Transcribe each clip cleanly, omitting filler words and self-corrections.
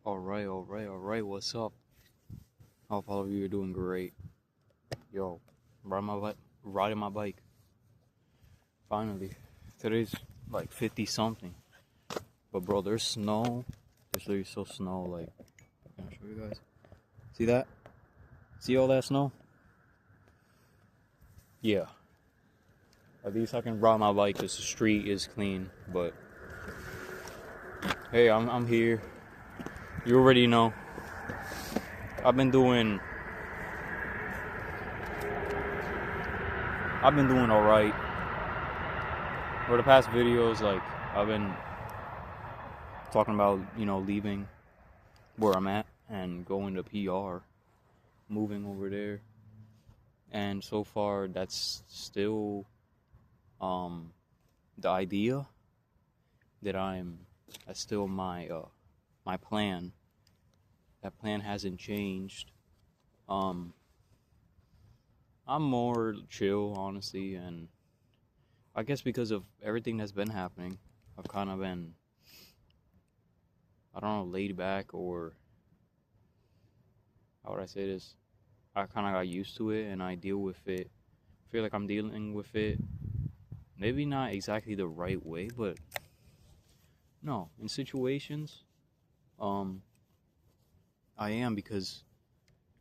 Alright, what's up? Hope all of you are doing great. Yo, riding my bike. Finally. Today's like 50 something. But bro, there's snow. There's literally so snow, like, can I show you guys? See that? See all that snow? Yeah. At least I can ride my bike because the street is clean, but hey, I'm here. You already know. I've been doing alright. For the past videos, like, I've been talking about, leaving where I'm at and going to PR, moving over there. And so far, that's still the idea that's still my plan. That plan hasn't changed. I'm more chill, honestly, and I guess because of everything that's been happening, I've kind of been, I don't know, laid back, or how would I say this? I kind of got used to it and I deal with it. I feel like I'm dealing with it, maybe not exactly the right way, but no, in situations, I am, because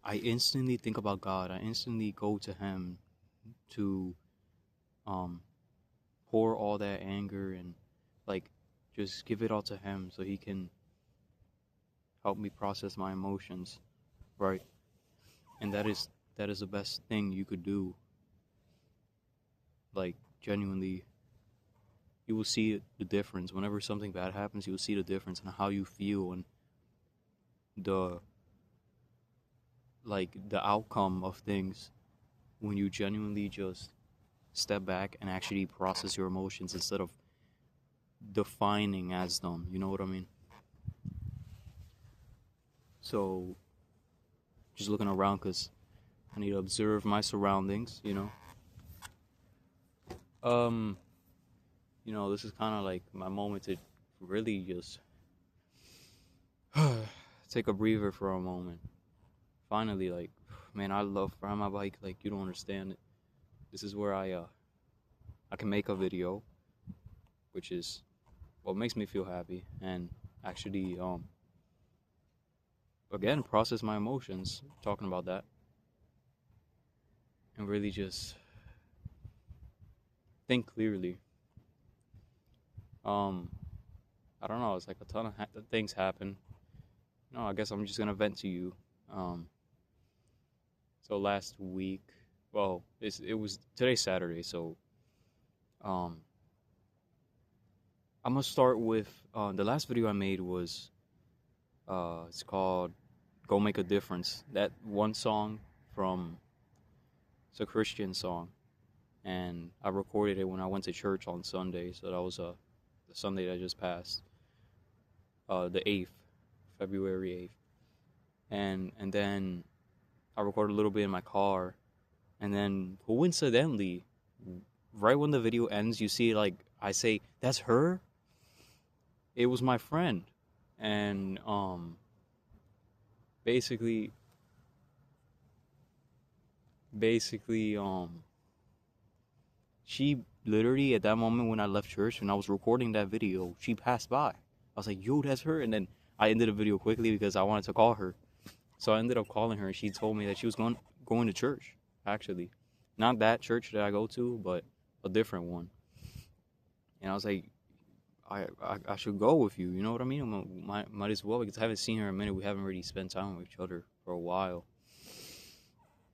I instantly think about God. I instantly go to Him to pour all that anger and, like, just give it all to Him so He can help me process my emotions, right? And that is the best thing you could do. Like, genuinely, you will see the difference. Whenever something bad happens, you will see the difference in how you feel and the outcome of things when you genuinely just step back and actually process your emotions instead of defining as them. You know what I mean? So, just looking around because I need to observe my surroundings, this is kind of like my moment to really just take a breather for a moment. Finally, like, man, I love riding my bike. Like, you don't understand it. This is where I can make a video, which is what makes me feel happy, and actually, again, process my emotions, talking about that, and really just think clearly. I don't know, it's like a ton of things happen. No, I guess I'm just gonna vent to you. So last week, well, today's Saturday, so I'm gonna start with the last video I made was it's called "Go Make a Difference." That one song it's a Christian song, and I recorded it when I went to church on Sunday. So that was the Sunday that just passed, the 8th, February 8th, and then I recorded a little bit in my car, and then coincidentally, right when the video ends, you see, like, I say, "That's her." It was my friend, and basically, she literally, at that moment when I left church and I was recording that video, she passed by. I was like, "Yo, that's her," and then I ended the video quickly because I wanted to call her. So I ended up calling her, and she told me that she was going to church, actually. Not that church that I go to, but a different one. And I was like, I should go with you, you know what I mean? Might as well, because I haven't seen her in a minute. We haven't really spent time with each other for a while.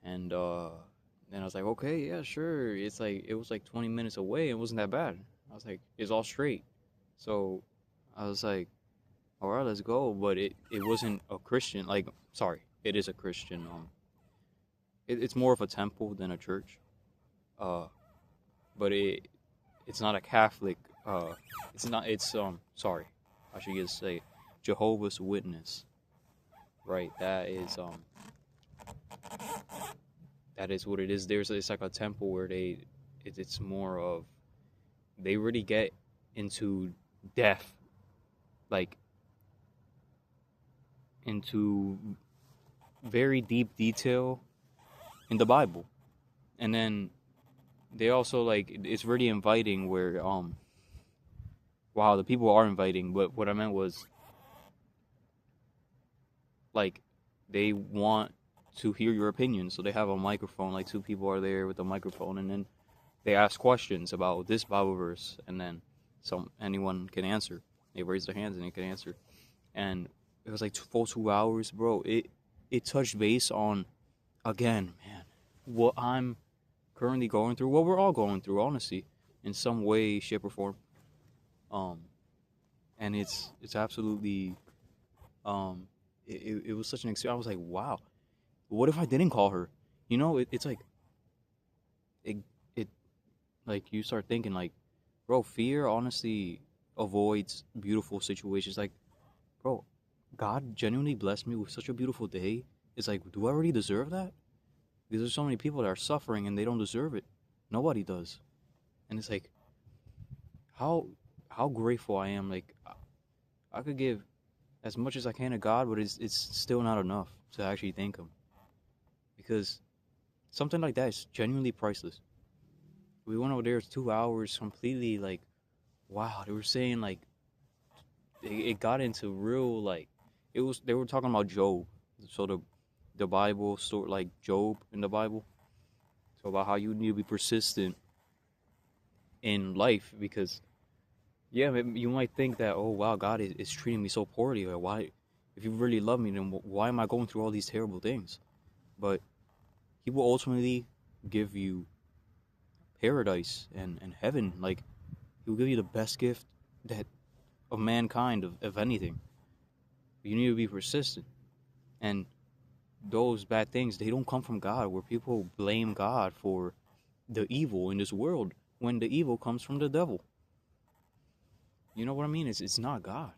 And then I was like, okay, yeah, sure. It was like 20 minutes away. It wasn't that bad. I was like, it's all straight. So I was like, all right, let's go. But it wasn't a Christian, like, sorry, it is a Christian. It's more of a temple than a church. But it's not a Catholic. Sorry, I should just say Jehovah's Witness. Right, that is what it is. It's like a temple where it's more of, they really get into death, like, into very deep detail in the Bible. And then they also, like, it's really inviting where, wow, the people are inviting, but what I meant was, like, they want to hear your opinion, so they have a microphone, like 2 people are there with a microphone, and then they ask questions about this Bible verse, and then anyone can answer. They raise their hands and they can answer. And it was like full 2 hours, bro. It touched base on, again, man, what I'm currently going through, what we're all going through, honestly, in some way, shape, or form. And it's absolutely, it was such an experience. I was like, wow, what if I didn't call her? You know, it's like, it like, you start thinking, like, bro, fear honestly avoids beautiful situations. Like, bro, God genuinely blessed me with such a beautiful day. It's like, do I already deserve that? Because there's so many people that are suffering and they don't deserve it. Nobody does. And it's like, how grateful I am. Like, I could give as much as I can to God, but it's still not enough to actually thank Him. Because something like that is genuinely priceless. We went over there 2 hours completely, like, wow. They were saying, like, it got into real, like, they were talking about Job. So the Bible story, like Job in the Bible. So about how you need to be persistent in life, because, yeah, you might think that, oh wow, God is treating me so poorly. Or why, if you really love me, then why am I going through all these terrible things? But He will ultimately give you paradise and heaven. Like, He will give you the best gift that of mankind, of anything. You need to be persistent. And those bad things, they don't come from God, where people blame God for the evil in this world when the evil comes from the devil. You know what I mean? It's not God.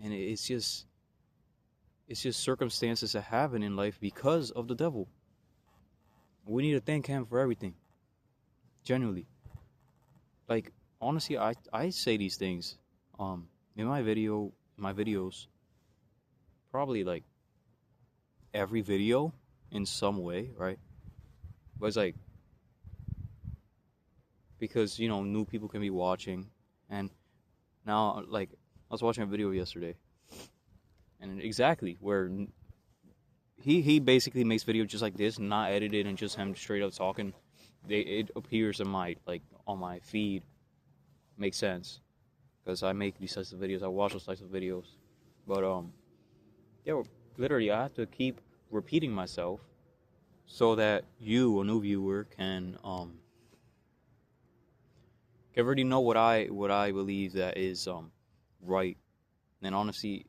And it's just circumstances that happen in life because of the devil. We need to thank Him for everything. Genuinely. Like, honestly, I say these things in my videos, probably like every video in some way, right? But it's like, because, you know, new people can be watching. And now, like, I was watching a video yesterday, and exactly where he basically makes videos just like this, not edited, and just him straight up talking. It appears in my, like, on my feed. Makes sense, because I make these types of videos. I watch those types of videos. But yeah, literally, I have to keep repeating myself so that you, a new viewer, can already know what I believe that is right. And honestly,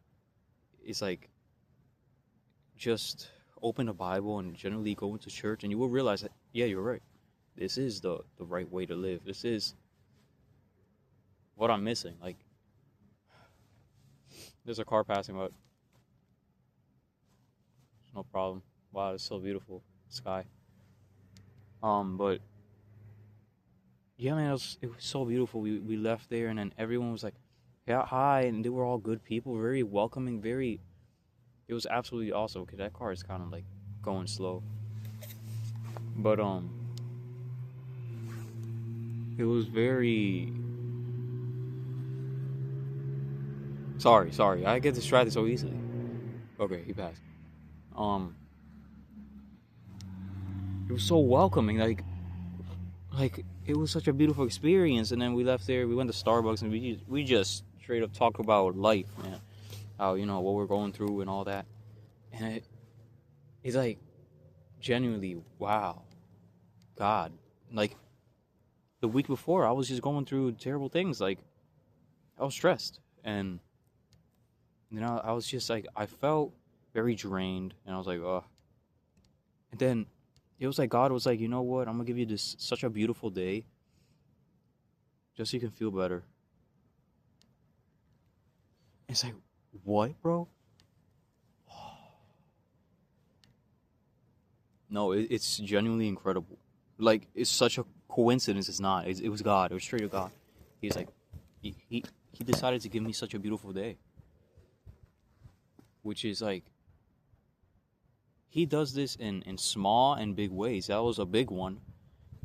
it's like, just open the Bible and generally go into church, and you will realize that, yeah, you're right. This is the right way to live. This is what I'm missing. Like, there's a car passing, but no problem. Wow, it's so beautiful, sky. But yeah, man, it was so beautiful. We left there, and then everyone was like, yeah, hi, and they were all good people, very welcoming, very. It was absolutely awesome. Okay, that car is kind of like going slow, but it was very. Sorry, I get distracted so easily. Okay, he passed. It was so welcoming, like it was such a beautiful experience. And then we left there, we went to Starbucks, and we just straight up talk about life, man. How, you know, what we're going through and all that. And it's like, genuinely, wow, God. Like, the week before, I was just going through terrible things. Like, I was stressed, and, you know, I was just like, I felt very drained, and I was like, oh. And then it was like God was like, you know what? I'm gonna give you this such a beautiful day, just so you can feel better. It's like, what, bro? No, it's genuinely incredible. Like, it's such a coincidence. It's not. It was God. It was straight to God. He's like, he decided to give me such a beautiful day. which is like, he does this in small and big ways. That was a big one.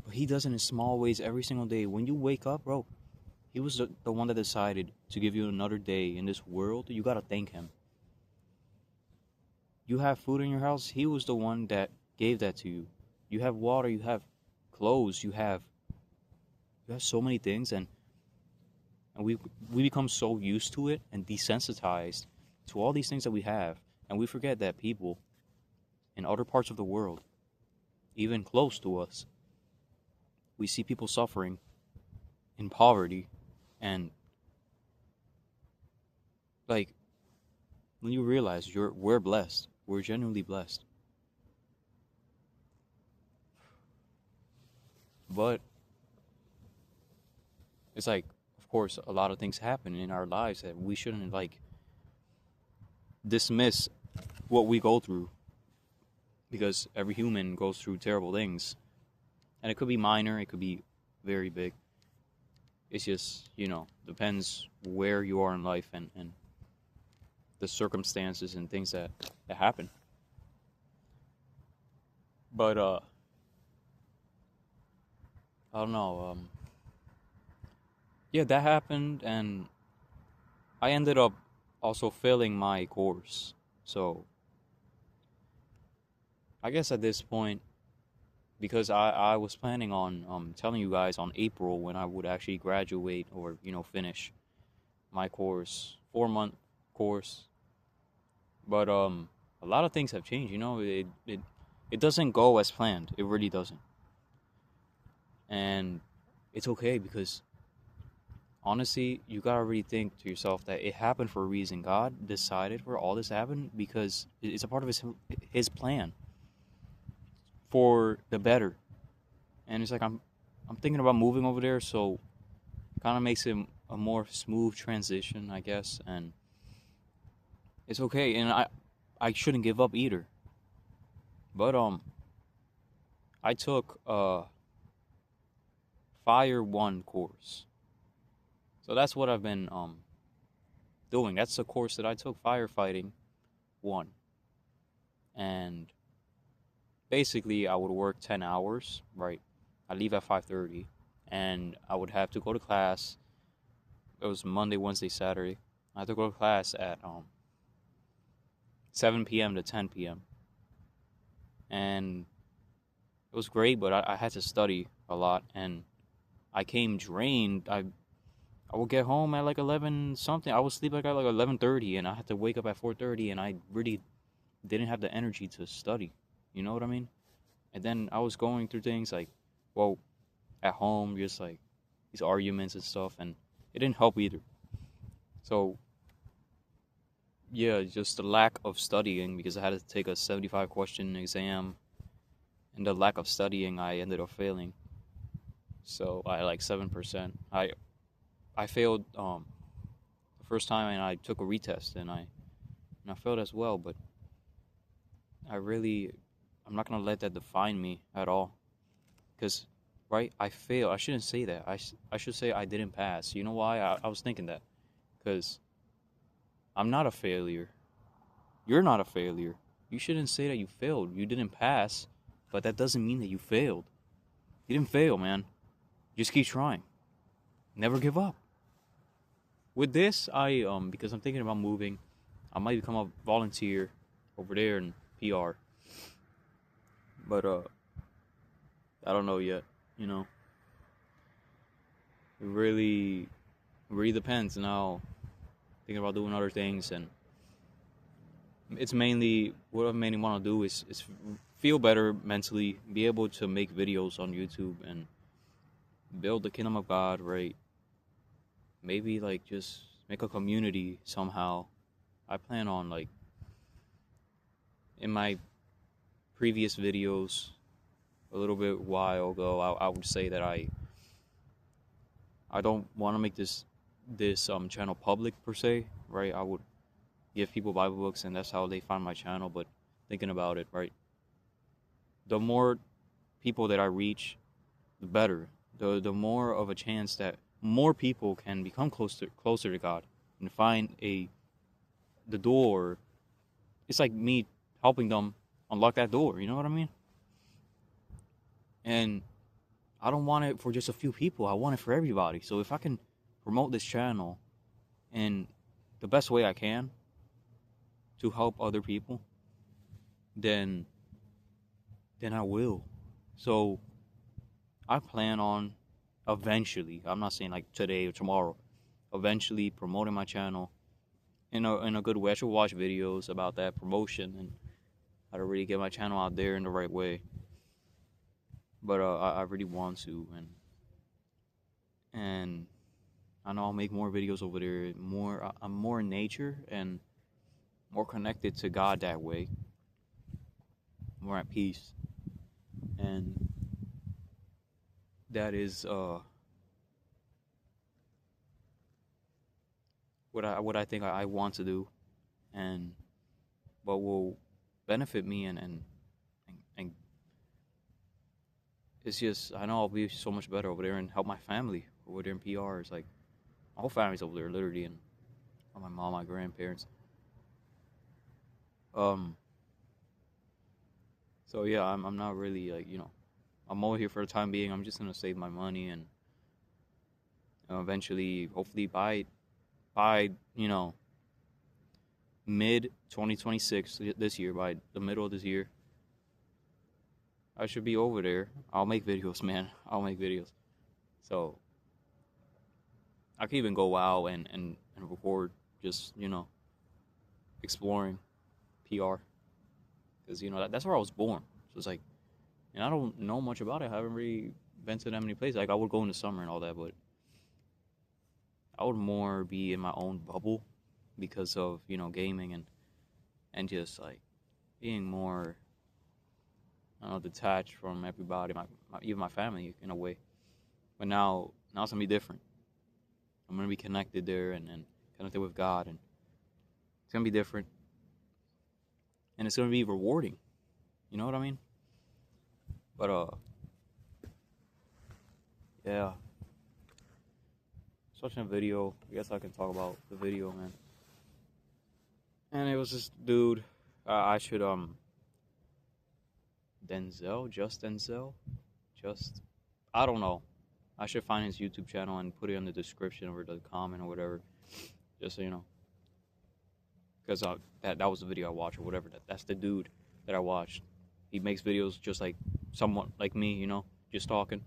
But he does it in small ways every single day. When you wake up, bro, he was the one that decided to give you another day in this world. You gotta thank him. You have food in your house, he was the one that gave that to you. You have water, you have clothes, you have so many things, and we become so used to it and desensitized to all these things that we have, and we forget that people in other parts of the world, even close to us, we see people suffering in poverty, and like, when you realize we're blessed, we're genuinely blessed. But it's like, of course, a lot of things happen in our lives that we shouldn't like dismiss what we go through, because every human goes through terrible things, and it could be minor, it could be very big. It's just, depends where you are in life and the circumstances and things that happen. But I don't know. Yeah, that happened, and I ended up also failing my course. So I guess at this point, because I was planning on telling you guys on April when I would actually graduate or finish my course, 4-month course. But a lot of things have changed. It doesn't go as planned. It really doesn't. And it's okay, because honestly, you gotta really think to yourself that it happened for a reason. God decided for all this to happen because it's a part of his plan for the better. And it's like, I'm thinking about moving over there, so it kind of makes it a more smooth transition, I guess. And it's okay, and I shouldn't give up either. But I took Fire 1 course. So that's what I've been doing. That's the course that I took, Firefighting 1. And basically, I would work 10 hours, right? I leave at 5:30, and I would have to go to class. It was Monday, Wednesday, Saturday. I had to go to class at 7 p.m. to 10 p.m. And it was great, but I had to study a lot, and I came drained. I would get home at like 11 something. I would sleep like at like 11:30, and I had to wake up at 4:30, and I really didn't have the energy to study. You know what I mean? And then I was going through things like, well, at home, just like these arguments and stuff, and it didn't help either. So yeah, just the lack of studying, because I had to take a 75 question exam, and the lack of studying, I ended up failing. So I like 7%. I failed the first time, and I took a retest, and I failed as well. But I'm not gonna let that define me at all, because right, I failed. I shouldn't say that. I should say I didn't pass. You know why? I was thinking that, because I'm not a failure. You're not a failure. You shouldn't say that you failed. You didn't pass, but that doesn't mean that you failed. You didn't fail, man. Just keep trying. Never give up. With this, because I'm thinking about moving, I might become a volunteer over there in PR. But I don't know yet. It really depends now. Thinking about doing other things, and it's mainly what I mainly want to do is feel better mentally, be able to make videos on YouTube and build the kingdom of God, right? Maybe like just make a community somehow. I plan on, like, in my previous videos a little bit while ago, I would say that I don't want to make this channel public per se, right? I would give people Bible books, and that's how they find my channel. But thinking about it, right, the more people that I reach, the better. The more of a chance that more people can become closer to God and find the door it's like me helping them unlock that door. You know what I mean? And I don't want it for just a few people. I want it for everybody. So if I can promote this channel in the best way I can to help other people, then I will. So I plan on eventually, I'm not saying like today or tomorrow, eventually promoting my channel in a good way. I should watch videos about that promotion and how to really get my channel out there in the right way. But I really want to, and I know I'll make more videos over there. I'm more in nature and more connected to God that way. More at peace, and that is what I think I want to do, and what will benefit me, and it's just, I know I'll be so much better over there and help my family over there in PR. It's like my whole family's over there literally, and my mom, my grandparents. So yeah, I'm not really like, I'm over here for the time being. I'm just gonna save my money, and eventually, hopefully by mid 2026, this year, by the middle of this year, I should be over there. I'll make videos, man. I'll make videos. So I could even go out and record, just exploring PR, because that's where I was born. So it's like, and I don't know much about it. I haven't really been to that many places. Like, I would go in the summer and all that, but I would more be in my own bubble because of gaming, and just like being more, I don't know, detached from everybody, even my family in a way. But now it's gonna be different. I'm gonna be connected there, and connected with God, and it's gonna be different, and it's gonna be rewarding. You know what I mean? But yeah. I was watching a video. I guess I can talk about the video, man. And it was this dude. I should Denzel, I don't know. I should find his YouTube channel and put it in the description or the comment or whatever, just so you know. Because that was the video I watched or whatever. That's the dude that I watched. He makes videos just like someone like me, just talking.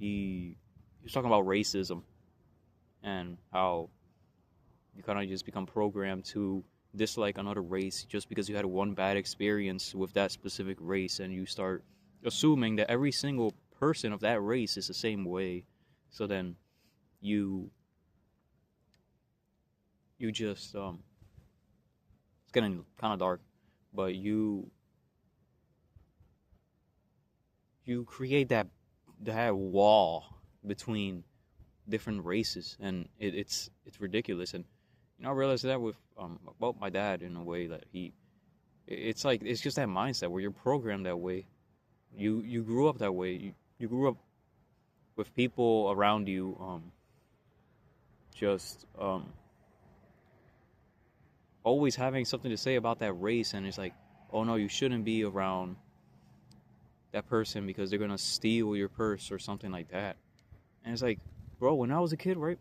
He was talking about racism and how you kind of just become programmed to dislike another race just because you had one bad experience with that specific race, and you start assuming that every single person of that race is the same way. So then you just it's getting kind of dark, but you create that wall between different races, and it's ridiculous. And I realized that with about my dad, in a way that it's like, it's just that mindset where you're programmed that way. You grew up that way. You grew up with people around you just always having something to say about that race, and it's like, oh no, you shouldn't be around that person because they're gonna steal your purse or something like that. And it's like, bro, when I was a kid, right?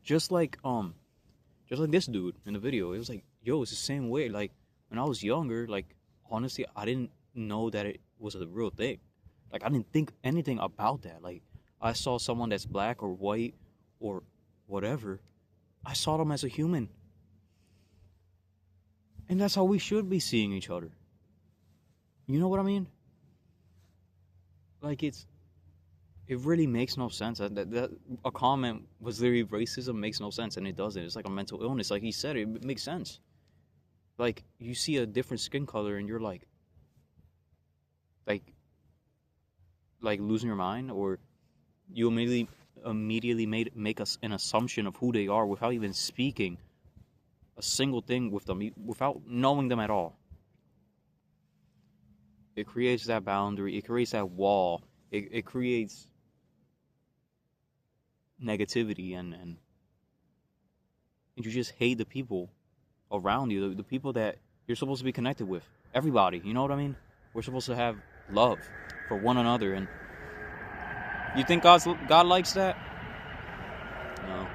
Just like this dude in the video, it was like, yo, it's the same way. Like, when I was younger, like, honestly, I didn't know that it was a real thing. Like, I didn't think anything about that. Like, I saw someone that's black or white or whatever, I saw them as a human. And that's how we should be seeing each other. You know what I mean? Like, it really makes no sense. That a comment was literally racism makes no sense, and it doesn't. It's like a mental illness. Like he said, it makes sense. Like, you see a different skin color, and you're like losing your mind, or you immediately make us an assumption of who they are without even speaking a single thing with them, without knowing them at all. It creates that boundary. It creates that wall. It creates negativity, and you just hate the people around you, the people that you're supposed to be connected with. Everybody, you know what I mean? We're supposed to have love for one another, and you think God likes that? No.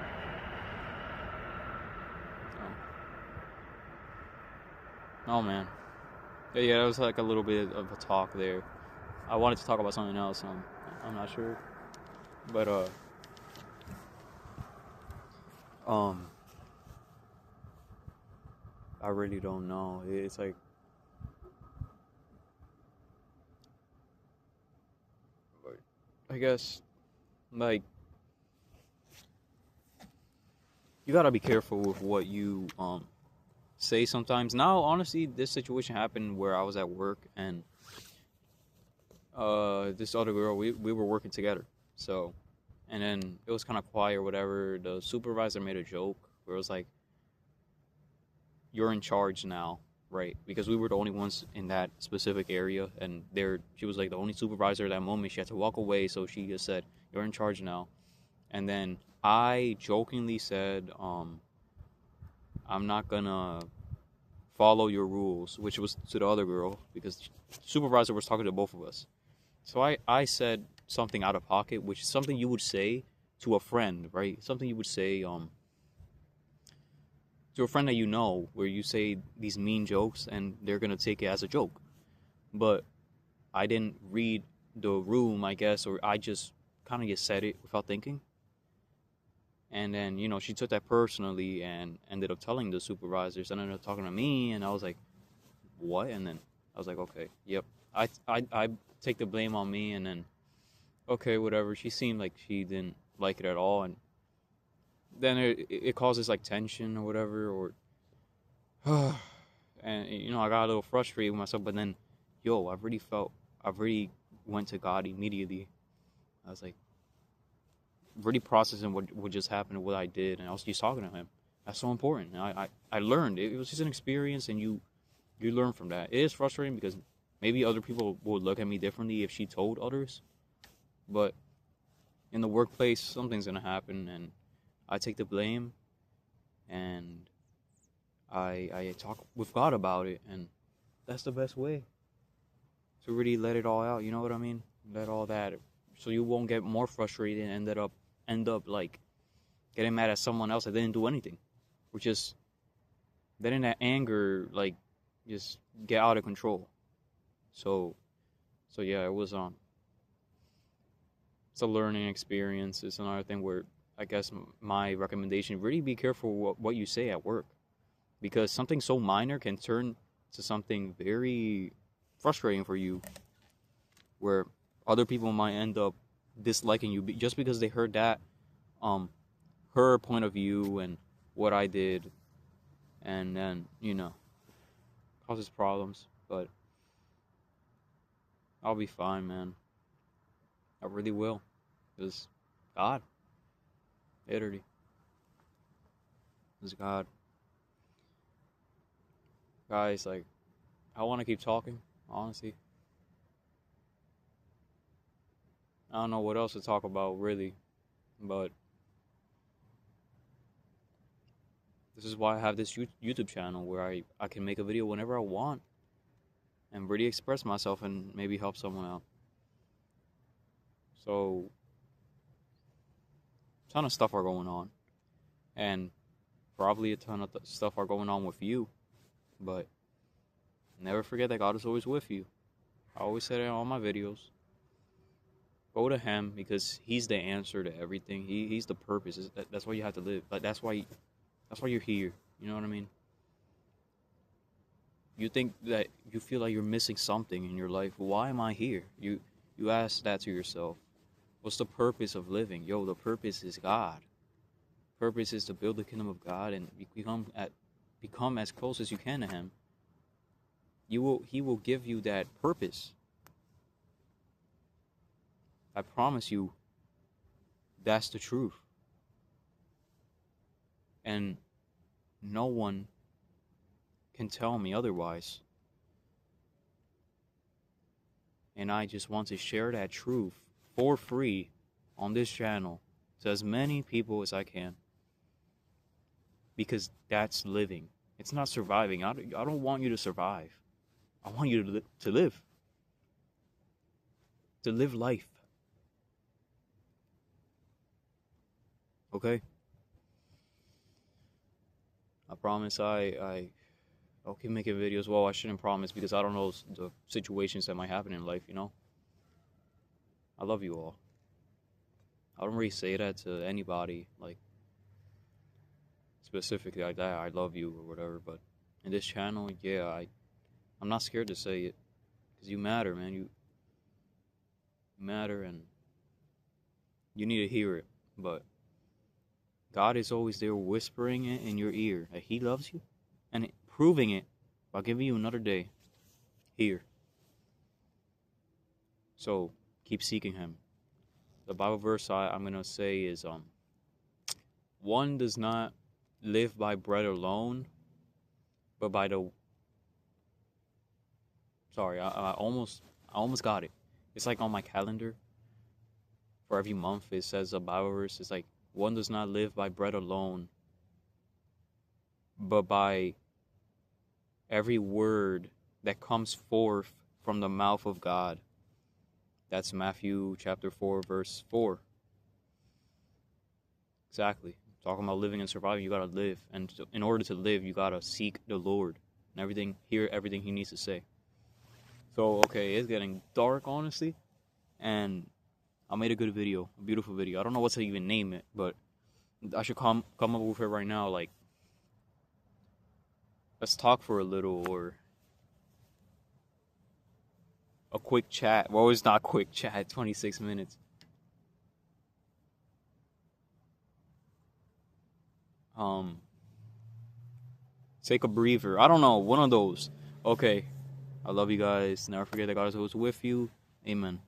Oh man. Yeah, that was like a little bit of a talk there. I wanted to talk about something else. I'm not sure, but I really don't know. It's like, I guess, like, you gotta be careful with what you say sometimes. Now, honestly, this situation happened where I was at work, and this other girl, we were working together. So, and then it was kind of quiet or whatever. The supervisor made a joke where it was like, "You're in charge now." Right, because we were the only ones in that specific area, and she was like the only supervisor at that moment. She had to walk away, so she just said, "You're in charge now." And then I jokingly said, "I'm not gonna follow your rules," which was to the other girl, because the supervisor was talking to both of us. So I said something out of pocket, which is something you would say to a friend, right? Something you would say to a friend that you know, where you say these mean jokes and they're gonna take it as a joke. But I didn't read the room, I guess, or I just kind of just said it without thinking. And then, she took that personally and ended up telling the supervisors, and ended up talking to me, and I was like, what? And then I was like, okay, yep. I take the blame on me, and then, okay, whatever. She seemed like she didn't like it at all, and then it causes like tension or whatever, or and I got a little frustrated with myself. But then, I really went to God immediately. I was like, really processing what just happened and what I did, and I was just talking to him. That's so important. And I learned. It was just an experience, and you learn from that. It is frustrating because maybe other people would look at me differently if she told others, but in the workplace, something's gonna happen, and I take the blame, and I talk with God about it, and that's the best way to really let it all out. You know what I mean? Let all that, so you won't get more frustrated and end up like getting mad at someone else that didn't do anything, which is letting that anger like just get out of control. So yeah, it was it's a learning experience. It's another thing where I guess my recommendation, really be careful what you say at work, because something so minor can turn to something very frustrating for you, where other people might end up disliking you just because they heard that her point of view and what I did, and then causes problems. But I'll be fine, man. I really will, because God, literally, is God. Guys, like, I want to keep talking, honestly. I don't know what else to talk about, really, but this is why I have this YouTube channel, where I can make a video whenever I want and really express myself and maybe help someone out. So, a ton of stuff are going on, and probably a ton of stuff are going on with you, but never forget that God is always with you. I always say that in all my videos. Go to Him, because He's the answer to everything. He's the purpose. That's why you have to live. Like, that's why you're here. You know what I mean? You think that you feel like you're missing something in your life. Why am I here? You ask that to yourself. What's the purpose of living? Yo, the purpose is God. Purpose is to build the kingdom of God and become as close as you can to Him. He will give you that purpose. I promise you, that's the truth. And no one can tell me otherwise. And I just want to share that truth for free on this channel to as many people as I can. Because that's living. It's not surviving. I don't want you to survive. I want you to live. To live life. Okay? I promise I'll keep making videos. Well, I shouldn't promise because I don't know the situations that might happen in life, you know? I love you all. I don't really say that to anybody, like, specifically like that. I love you or whatever, but in this channel, yeah, I'm not scared to say it. Because you matter, man. You matter and you need to hear it. But God is always there whispering it in your ear that He loves you and proving it by giving you another day here. So keep seeking Him. The Bible verse I'm going to say is one does not live by bread alone, but by the... Sorry, I almost got it. It's like on my calendar. For every month, it says a Bible verse. It's like, one does not live by bread alone, but by every word that comes forth from the mouth of God. That's Matthew chapter 4, verse 4. Exactly. Talking about living and surviving, you gotta live. And in order to live, you gotta seek the Lord. And hear everything He needs to say. So, okay, it's getting dark, honestly. And I made a good video, a beautiful video. I don't know what to even name it, but I should come up with it right now. Like, let's talk for a little, or a quick chat. Well, it's not quick chat, 26 minutes. Take a breather. I don't know, one of those. Okay. I love you guys. Never forget that God is always with you. Amen.